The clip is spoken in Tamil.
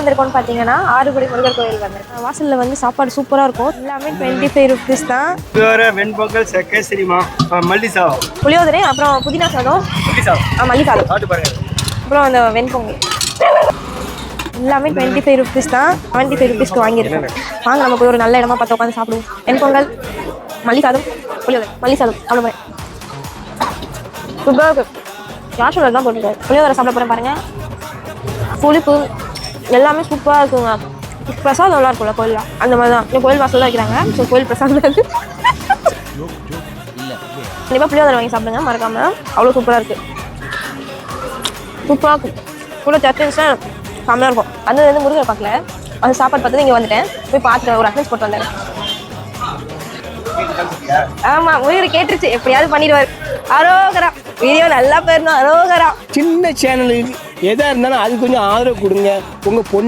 வந்திருக்கோம்னு பார்த்தீங்கன்னா ஆறுபடை முருகர் கோயில் வந்திருக்கோம். வாசலில் வந்து சாப்பாடு சூப்பராக இருக்கும். எல்லாமே 25 rupees தான். வெண்பொங்கல் கேசரிமா மல்லி சாதம் புளியோதரை, அப்புறம் புதினா சாதம், மல்லி சாதம், அப்புறம் அந்த வெண்பொங்கல் எல்லாமே 25 rupees தான். 75 rupeesக்கு வாங்கியிருக்கோம். வாங்க நம்ம போய் ஒரு நல்ல இடமா பார்த்து உட்காந்து சாப்பிடுவோம். வெண்பொங்கல், மல்லி சாதம், புளியோதரை, மல்லி சாதம் அவ்வளோ மாதிரி சூப்பராக இருக்குது. யாஷோட தான் போட்டுருக்காரு. புளியோதரை சாப்பிட போகிறேன் பாருங்கள். புளிப்பு எல்லாமே சூப்பராக இருக்குங்க. பிரசாதம் நல்லா இருக்கும்ல கோயிலில், அந்த மாதிரி தான் இந்த கோயில் வாசலில் வைக்கிறாங்க. ஸோ கோயில் பிரசாதம் அது கண்டிப்பாக புளியோதரை வாங்கி சாப்பிடுங்க மறக்காமல். அவ்வளோ சூப்பராக இருக்குது. சூப்பராக இருக்கும். கூட சர்ச்சன்ஸ்லாம் செம்மையாக இருக்கும். அது வந்து முருகர் பார்க்கல, அது சாப்பாடு பார்த்து இங்கே வந்துட்டேன். போய் பார்த்துட்டு ஒரு அட்னன்ஸ் போட்டு வந்தேன். ஆமாம், முருகர் கேட்டுருச்சு, எப்படியாவது பண்ணிடுவார். அரோகரா வீடியோ நல்லா போயிருந்தோம். அரோகரா. சின்ன சேனலுக்கு எதாக இருந்தாலும் அது கொஞ்சம் ஆதரவு கொடுங்க. உங்கள் பொண்ணு